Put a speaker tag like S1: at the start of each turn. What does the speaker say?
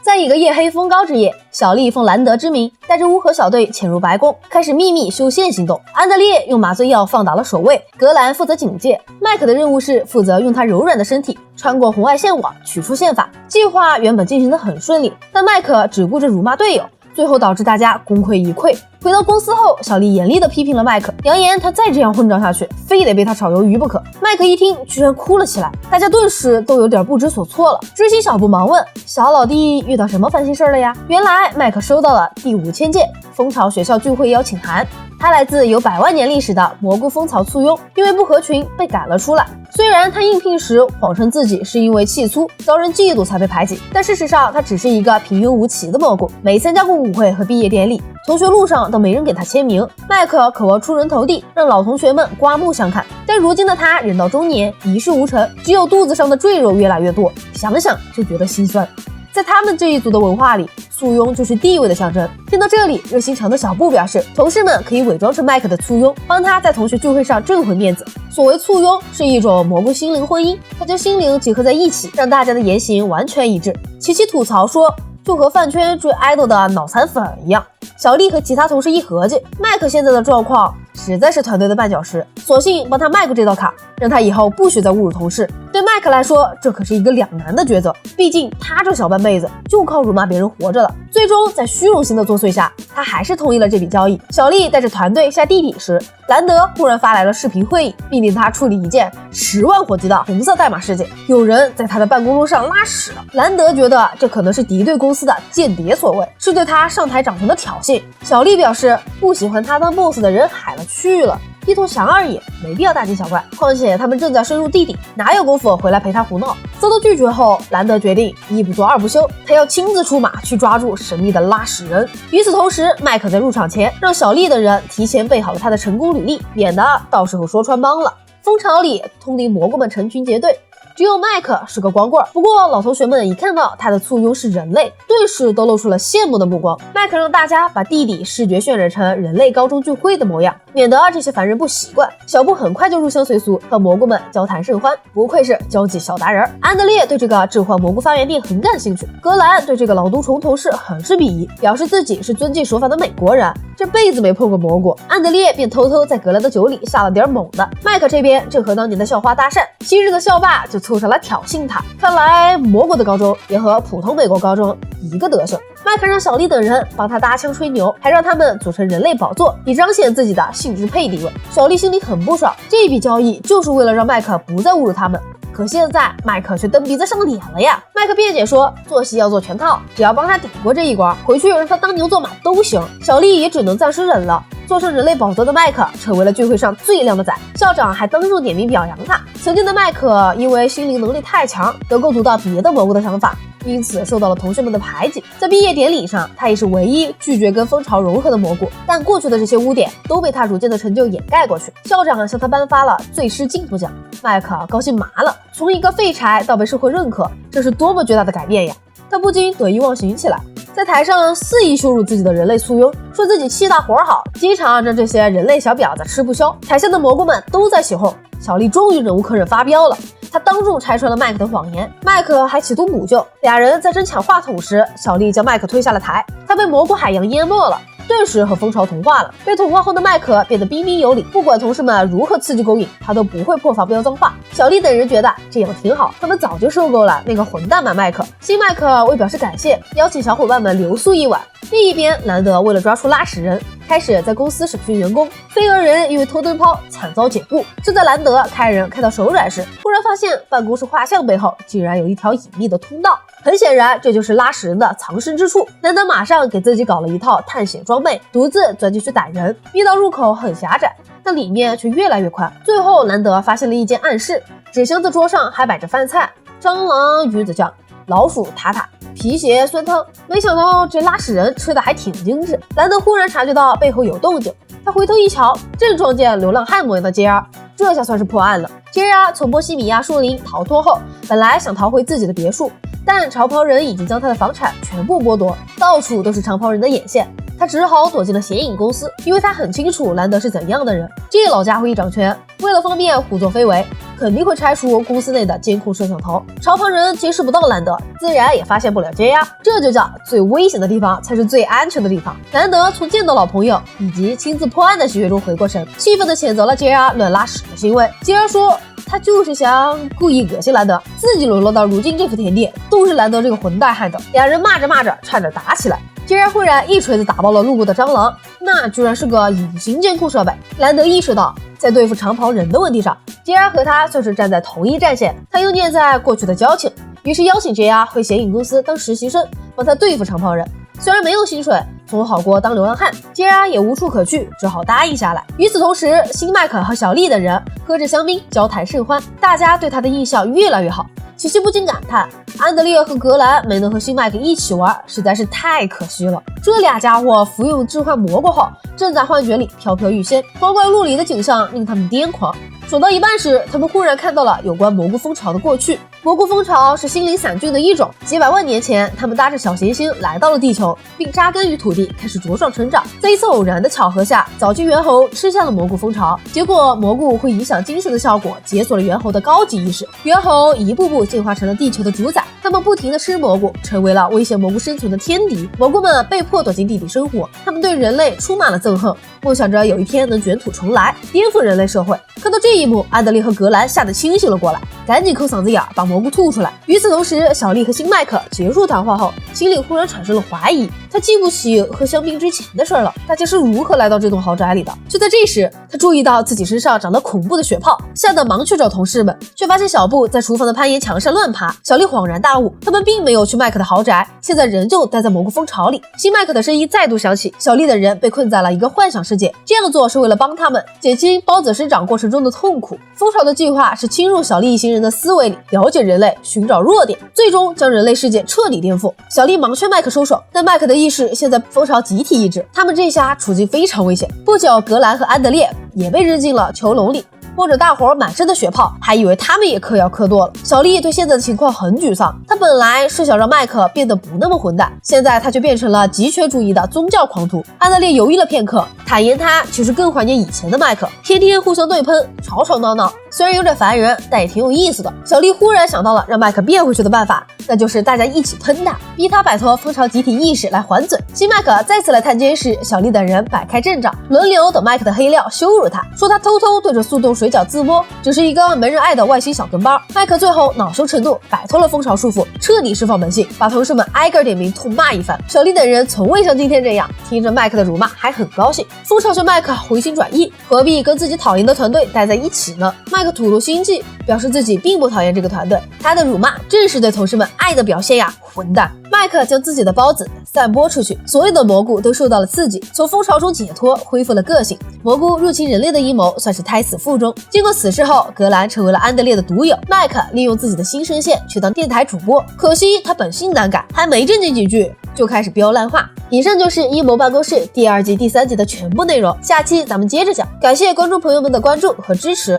S1: 在一个夜黑风高之夜，小丽奉兰德之名，带着乌合小队潜入白宫，开始秘密修宪行动。安德烈用麻醉药放倒了守卫，格兰负责警戒，麦克的任务是负责用他柔软的身体穿过红外线网取出宪法。计划原本进行得很顺利，但麦克只顾着辱骂队友，最后导致大家功亏一篑。回到公司后，小丽严厉地批评了麦克，扬言他再这样混账下去，非得被他炒鱿鱼不可。麦克一听，居然哭了起来，大家顿时都有点不知所措了。知心小布忙问：“小老弟遇到什么烦心事了呀？”原来麦克收到了第5000届蜂巢学校聚会邀请函，他来自有100万年历史的蘑菇蜂巢簇拥，因为不合群被赶了出来。虽然他应聘时谎称自己是因为气粗遭人嫉妒才被排挤，但事实上他只是一个平庸无奇的蘑菇，没参加过舞会和毕业典礼，同学路上都没人给他签名。麦克渴望出人头地，让老同学们刮目相看，但如今的他人到中年，一事无成，只有肚子上的赘肉越来越多，想想就觉得心酸。在他们这一族的文化里，簇拥就是地位的象征。听到这里，热心肠的小布表示，同事们可以伪装成麦克的簇拥，帮他在同学聚会上挣回面子。所谓簇拥是一种蘑菇心灵婚姻，他将心灵结合在一起，让大家的言行完全一致。琪琪吐槽说，就和饭圈追爱豆的脑残粉一样。小丽和其他同事一合计，麦克现在的状况实在是团队的绊脚石，索性帮他迈过这道坎，让他以后不许再侮辱同事。对麦克来说，这可是一个两难的抉择，毕竟他这小半辈子就靠辱骂别人活着了。最终在虚荣心的作祟下，他还是同意了这笔交易。小丽带着团队下地底时，兰德忽然发来了视频会议，命令他处理一件10万火急的红色代码事件，有人在他的办公桌上拉屎了。兰德觉得这可能是敌对公司的间谍所为，是对他上台掌权的挑衅。小丽表示，不喜欢他当 boss 的人海了去了，一头翔而已，没必要大惊小怪。况且他们正在深入地底，哪有功夫回来陪他胡闹？遭到拒绝后，兰德决定一不做二不休，他要亲自出马去抓住神秘的拉屎人。与此同时，麦克在入场前让小丽等人提前备好了他的成功履历，免得到时候说穿帮了。蜂巢里，通灵蘑菇们成群结队，只有麦克是个光棍。不过老同学们一看到他的簇拥是人类，顿时都露出了羡慕的目光。麦克让大家把地底视觉渲染成人类高中聚会的模样，免得这些凡人不习惯。小布很快就入乡随俗，和蘑菇们交谈甚欢，不愧是交际小达人。安德烈对这个置换蘑菇发源地很感兴趣，格兰对这个老毒虫同事很是鄙夷，表示自己是遵纪守法的美国人，这辈子没碰过蘑菇。安德烈便偷偷在格兰的酒里下了点猛的。麦克这边正和当年的校花搭讪，昔日的校霸就凑上来挑衅他。看来蘑菇的高中也和普通美国高中一个德行。麦克让小丽等人帮他搭腔吹牛，还让他们组成人类宝座，以彰显自己的性支配地位。小丽心里很不爽，这笔交易就是为了让麦克不再侮辱他们。可现在麦克却蹬鼻子上脸了呀！麦克辩解说，做戏要做全套，只要帮他顶过这一关，回去让他当牛做马都行。小丽也只能暂时忍了。坐上人类宝座的麦克成为了聚会上最靓的仔，校长还当众点名表扬他。曾经的麦克因为心灵能力太强，能够读到别的蘑菇的想法，因此受到了同学们的排挤。在毕业典礼上，他也是唯一拒绝跟蜂巢融合的蘑菇，但过去的这些污点都被他如今的成就掩盖过去。校长向他颁发了最师进步奖，麦克高兴麻了，从一个废柴到被社会认可，这是多么巨大的改变呀！他不禁得意忘形起来，在台上肆意羞辱自己的人类簇拥，说自己气大活好，经常让这些人类小婊子吃不消。台下的蘑菇们都在起哄，小丽终于忍无可忍发飙了，她当众拆穿了麦克的谎言，麦克还企图补救。俩人在争抢话筒时，小丽将麦克推下了台，他被蘑菇海洋淹没了，顿时和蜂巢同化了。被同化后的麦克变得彬彬有礼，不管同事们如何刺激勾引，他都不会破防飙脏话。小丽等人觉得这样挺好，他们早就受够了那个混蛋版麦克。新麦克为表示感谢，邀请小伙伴们留宿一晚。另一边，兰德为了抓出拉屎人，开始在公司审讯员工。飞蛾人因为偷灯泡惨遭解雇。就在兰德开人开到手软时，突然发现办公室画像背后竟然有一条隐秘的通道。很显然，这就是拉屎人的藏身之处。兰德马上给自己搞了一套探险装备，独自钻进去逮人。密道入口很狭窄，但里面却越来越宽。最后，兰德发现了一间暗室，纸箱子桌上还摆着饭菜：蟑螂鱼子酱、老鼠塔塔、皮鞋酸汤。没想到这拉屎人吃的还挺精致。兰德忽然察觉到背后有动静，他回头一瞧，正撞见流浪汉模样的JR，这下算是破案了。JR从波西米亚树林逃脱后，本来想逃回自己的别墅，但长袍人已经将他的房产全部剥夺，到处都是长袍人的眼线。他只好躲进了显影公司，因为他很清楚兰德是怎样的人。这老家伙一掌权，为了方便胡作非为，肯定会拆除公司内的监控摄像头，朝旁人监视不到兰德，自然也发现不了杰呀。这就叫最危险的地方才是最安全的地方。兰德从见到老朋友以及亲自破案的喜悦中回过神，气愤地谴责了杰儿乱拉屎的行为。杰儿说他就是想故意恶心兰德，自己沦落到如今这副田地，都是兰德这个混蛋害的。两人骂着骂着，差点打起来。杰儿忽然一锤子打爆了路过的蟑螂，那居然是个隐形监控设备。兰德意识到，在对付长袍人的问题上，杰儿和他算是站在同一战线。他又念在过去的交情，于是邀请杰儿回显影公司当实习生，帮他对付长袍人。虽然没有薪水，总好过当流浪汉，杰儿也无处可去，只好答应下来。与此同时，新麦克和小丽等人喝着香槟，交谈甚欢，大家对他的印象越来越好。琪琪不禁感叹，安德烈和格兰没能和新麦克一起玩，实在是太可惜了。这俩家伙服用致幻蘑菇后，正在幻觉里飘飘欲仙，光怪陆离的景象令他们癫狂。说到一半时，他们忽然看到了有关蘑菇蜂巢的过去。蘑菇蜂巢是心灵伞菌的一种，几百万年前，他们搭着小行星来到了地球，并扎根于土地，开始茁壮成长。在一次偶然的巧合下，早期猿猴吃下了蘑菇蜂巢，结果蘑菇会影响精神的效果，解锁了猿猴的高级意识。猿猴一步步进化成了地球的主宰，他们不停地吃蘑菇，成为了威胁蘑菇生存的天敌。蘑菇们被迫躲进地底生活，他们对人类充满了憎恨，梦想着有一天能卷土重来，颠覆人类社会。看到这一幕，安德烈和格兰吓得清醒了过来，赶紧抠嗓子眼把蘑菇吐出来。与此同时，小丽和新麦克结束谈话后，心里忽然产生了怀疑，他记不起喝香槟之前的事了，大家是如何来到这栋豪宅里的？就在这时，他注意到自己身上长了恐怖的血泡，吓得忙去找同事们，却发现小布在厨房的攀岩墙上乱爬。小丽恍然大悟，他们并没有去麦克的豪宅，现在仍旧待在蘑菇蜂巢里。新麦克的声音再度响起，小丽的人被困在了一个幻想世界，这样做是为了帮他们减轻孢子生长过程中的痛苦。蜂巢的计划是侵入小丽一行人的思维里，了解人类，寻找弱点，最终将人类世界彻底颠覆。小丽忙劝麦克收手，但麦克的意识现在蜂巢集体意志，他们这下处境非常危险。不久，格兰和安德烈也被扔进了囚笼里，望着大伙儿满身的血泡，还以为他们也嗑药嗑多了。小丽对现在的情况很沮丧，她本来是想让麦克变得不那么混蛋，现在他却变成了极权主义的宗教狂徒。安德烈犹豫了片刻，坦言他其实更怀念以前的麦克，天天互相对喷，吵吵闹闹，虽然有点烦人，但也挺有意思的。小丽忽然想到了让麦克变回去的办法，那就是大家一起喷他，逼他摆脱蜂巢集体意识来还嘴。新麦克再次来探监时，小丽等人摆开阵仗，轮流等麦克的黑料羞辱他，说他偷偷对着速冻水饺自摸，只是一个没人爱的外星小跟班。麦克最后恼羞成怒，摆脱了蜂巢束缚，彻底释放本性，把同事们挨个点名痛骂一番。小丽等人从未像今天这样，听着麦克的辱骂还很高兴。蜂巢劝麦克回心转意，何必跟自己讨厌的团队待在一起呢？麦克吐露心迹，表示自己并不讨厌这个团队，他的辱骂正是对同事们爱的表现呀，混蛋！麦克将自己的孢子散播出去，所有的蘑菇都受到了刺激，从蜂巢中解脱，恢复了个性。蘑菇入侵人类的阴谋算是胎死腹中。经过此事后，格兰成为了安德烈的毒友，麦克利用自己的新声线去当电台主播，可惜他本性难改，还没正经几句就开始飙烂话。以上就是阴谋办公室第2季第3集的全部内容，下期咱们接着讲。感谢观众朋友们的关注和支持。